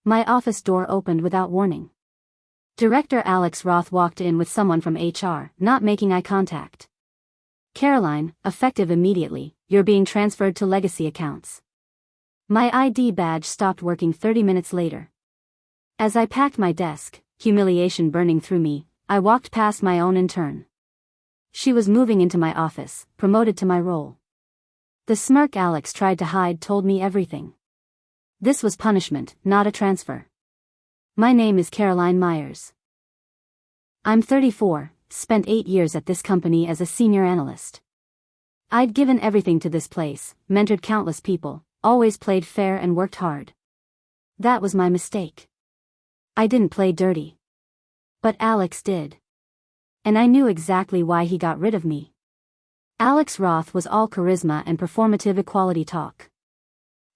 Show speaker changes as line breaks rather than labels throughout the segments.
My office door opened without warning. Director Alex Roth walked in with someone from HR, not making eye contact. "Caroline, effective immediately, you're being transferred to legacy accounts." My ID badge stopped working 30 minutes later. As I packed my desk, humiliation burning through me, I walked past my own intern. She was moving into my office, promoted to my role. The smirk Alex tried to hide told me everything. This was punishment, not a transfer. My name is Caroline Myers. I'm 34, spent 8 years at this company as a senior analyst. I'd given everything to this place, mentored countless people, always played fair and worked hard. That was my mistake. I didn't play dirty. But Alex did. And I knew exactly why he got rid of me. Alex Roth was all charisma and performative equality talk.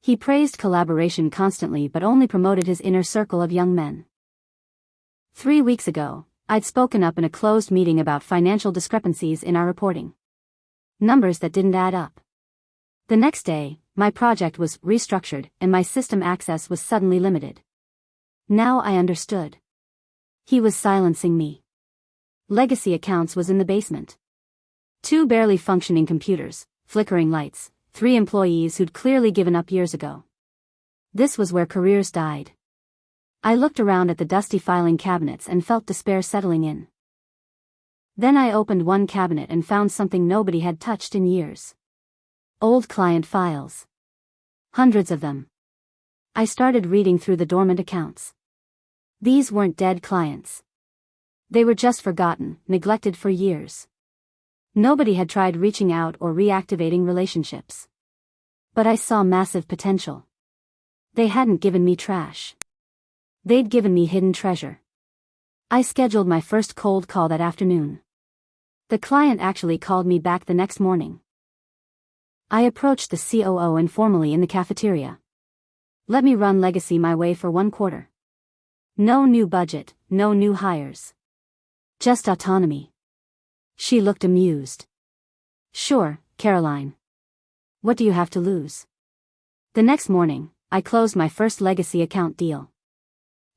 He praised collaboration constantly but only promoted his inner circle of young men. 3 weeks ago, I'd spoken up in a closed meeting about financial discrepancies in our reporting. Numbers that didn't add up. The next day, my project was restructured and my system access was suddenly limited. Now I understood. He was silencing me. Legacy accounts was in the basement. 2 barely functioning computers, flickering lights, 3 employees who'd clearly given up years ago. This was where careers died. I looked around at the dusty filing cabinets and felt despair settling in. Then I opened one cabinet and found something nobody had touched in years. Old client files. Hundreds of them. I started reading through the dormant accounts. These weren't dead clients. They were just forgotten, neglected for years. Nobody had tried reaching out or reactivating relationships. But I saw massive potential. They hadn't given me trash. They'd given me hidden treasure. I scheduled my first cold call that afternoon. The client actually called me back the next morning. I approached the COO informally in the cafeteria. "Let me run legacy my way for 1 quarter. No new budget, no new hires. Just autonomy." She looked amused. "Sure, Caroline. What do you have to lose?" The next morning, I closed my first legacy account deal.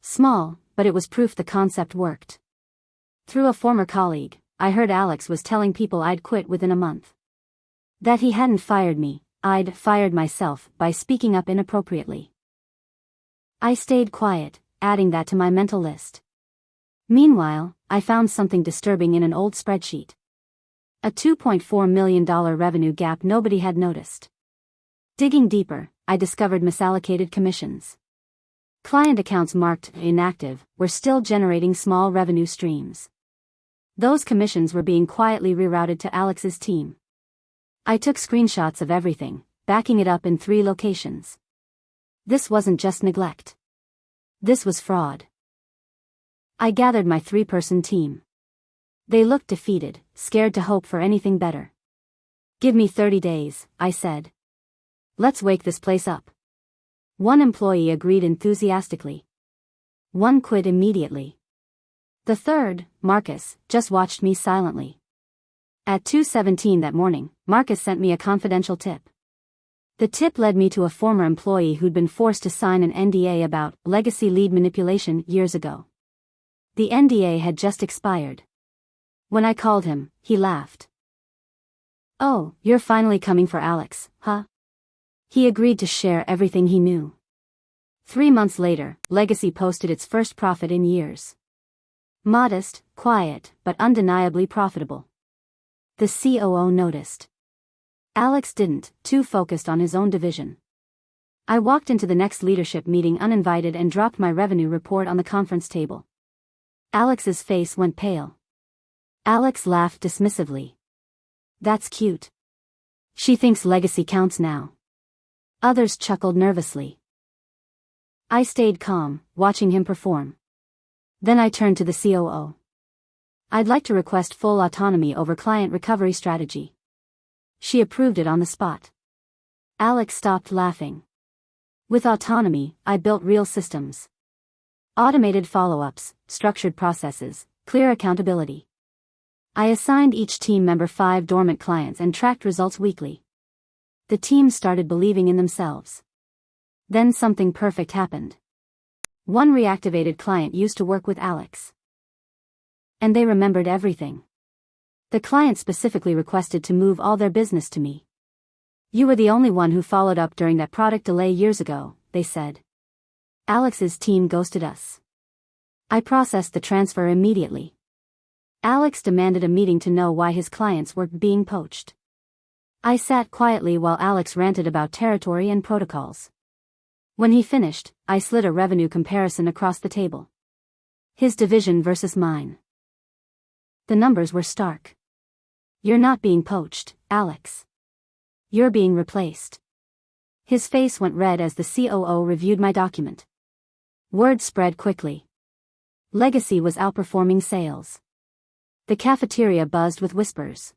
Small, but it was proof the concept worked. Through a former colleague, I heard Alex was telling people I'd quit within a month. That he hadn't fired me, I'd fired myself by speaking up inappropriately. I stayed quiet, adding that to my mental list. Meanwhile, I found something disturbing in an old spreadsheet. A $2.4 million revenue gap nobody had noticed. Digging deeper, I discovered misallocated commissions. Client accounts marked inactive were still generating small revenue streams. Those commissions were being quietly rerouted to Alex's team. I took screenshots of everything, backing it up in 3 locations. This wasn't just neglect. This was fraud. I gathered my 3-person team. They looked defeated, scared to hope for anything better. "Give me 30 days, I said. "Let's wake this place up." 1 employee agreed enthusiastically. 1 quit immediately. The 3rd, Marcus, just watched me silently. At 2:17 that morning, Marcus sent me a confidential tip. The tip led me to a former employee who'd been forced to sign an NDA about legacy lead manipulation years ago. The NDA had just expired. When I called him, he laughed. "Oh, you're finally coming for Alex, huh?" He agreed to share everything he knew. 3 months later, Legacy posted its first profit in years. Modest, quiet, but undeniably profitable. The COO noticed. Alex didn't, too focused on his own division. I walked into the next leadership meeting uninvited and dropped my revenue report on the conference table. Alex's face went pale. Alex laughed dismissively. "That's cute. She thinks legacy counts now." Others chuckled nervously. I stayed calm, watching him perform. Then I turned to the COO. "I'd like to request full autonomy over client recovery strategy." She approved it on the spot. Alex stopped laughing. With autonomy, I built real systems. Automated follow-ups, structured processes, clear accountability. I assigned each team member 5 dormant clients and tracked results weekly. The team started believing in themselves. Then something perfect happened. One reactivated client used to work with Alex. And they remembered everything. The client specifically requested to move all their business to me. You were the only one who followed up during that product delay years ago, they said. Alex's team ghosted us. I processed the transfer immediately. Alex demanded a meeting to know why his clients were being poached. I sat quietly while Alex ranted about territory and protocols. When he finished, I slid a revenue comparison across the table. His division versus mine. The numbers were stark. You're not being poached, Alex. You're being replaced. His face went red as the COO reviewed my document. Word spread quickly. Legacy was outperforming sales. The cafeteria buzzed with whispers.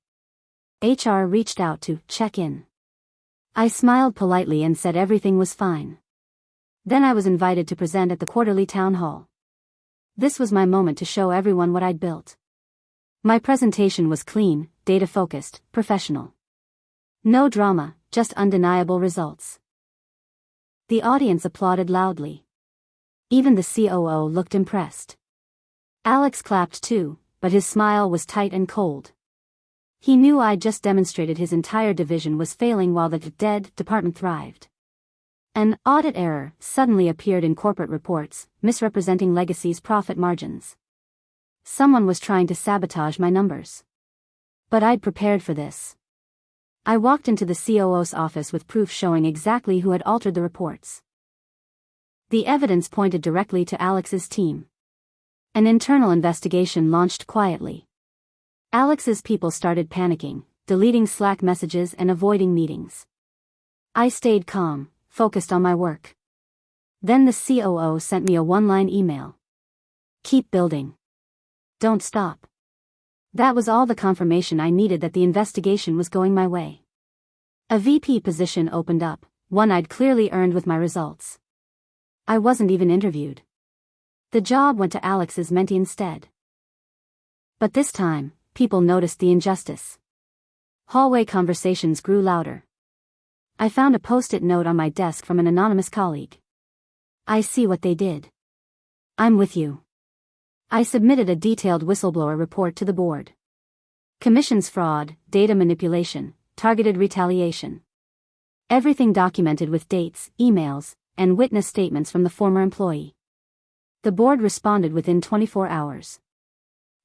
HR reached out to check in. I smiled politely and said everything was fine. Then I was invited to present at the quarterly town hall. This was my moment to show everyone what I'd built. My presentation was clean, data-focused, professional. No drama, just undeniable results. The audience applauded loudly. Even the COO looked impressed. Alex clapped too, but his smile was tight and cold. He knew I'd just demonstrated his entire division was failing while the dead department thrived. An audit error suddenly appeared in corporate reports, misrepresenting Legacy's profit margins. Someone was trying to sabotage my numbers. But I'd prepared for this. I walked into the COO's office with proof showing exactly who had altered the reports. The evidence pointed directly to Alex's team. An internal investigation launched quietly. Alex's people started panicking, deleting Slack messages and avoiding meetings. I stayed calm, focused on my work. Then the COO sent me a one-line email. Keep building. Don't stop. That was all the confirmation I needed that the investigation was going my way. A VP position opened up, one I'd clearly earned with my results. I wasn't even interviewed. The job went to Alex's mentee instead. But this time, people noticed the injustice. Hallway conversations grew louder. I found a post-it note on my desk from an anonymous colleague. I see what they did. I'm with you. I submitted a detailed whistleblower report to the board. Commissions fraud, data manipulation, targeted retaliation. Everything documented with dates, emails, and witness statements from the former employee. The board responded within 24 hours.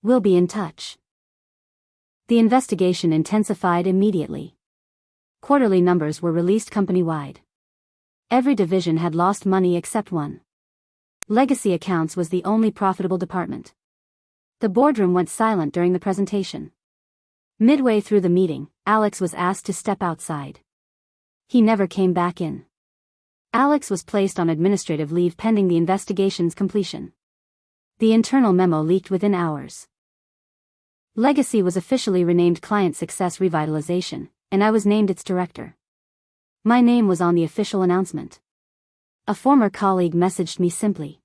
We'll be in touch. The investigation intensified immediately. Quarterly numbers were released company-wide. Every division had lost money except one. Legacy Accounts was the only profitable department. The boardroom went silent during the presentation. Midway through the meeting, Alex was asked to step outside. He never came back in. Alex was placed on administrative leave pending the investigation's completion. The internal memo leaked within hours. Legacy was officially renamed Client Success Revitalization, and I was named its director. My name was on the official announcement. A former colleague messaged me simply.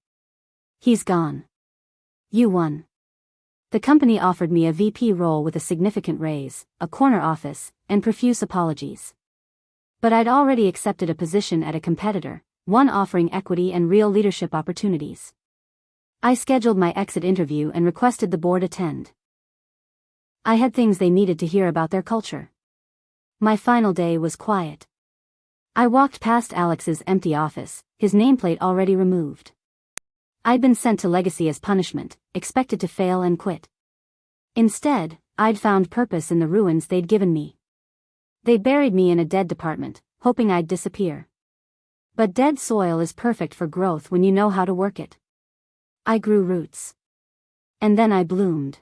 He's gone. You won. The company offered me a VP role with a significant raise, a corner office, and profuse apologies. But I'd already accepted a position at a competitor, one offering equity and real leadership opportunities. I scheduled my exit interview and requested the board attend. I had things they needed to hear about their culture. My final day was quiet. I walked past Alex's empty office, his nameplate already removed. I'd been sent to Legacy as punishment, expected to fail and quit. Instead, I'd found purpose in the ruins they'd given me. They buried me in a dead department, hoping I'd disappear. But dead soil is perfect for growth when you know how to work it. I grew roots. And then I bloomed.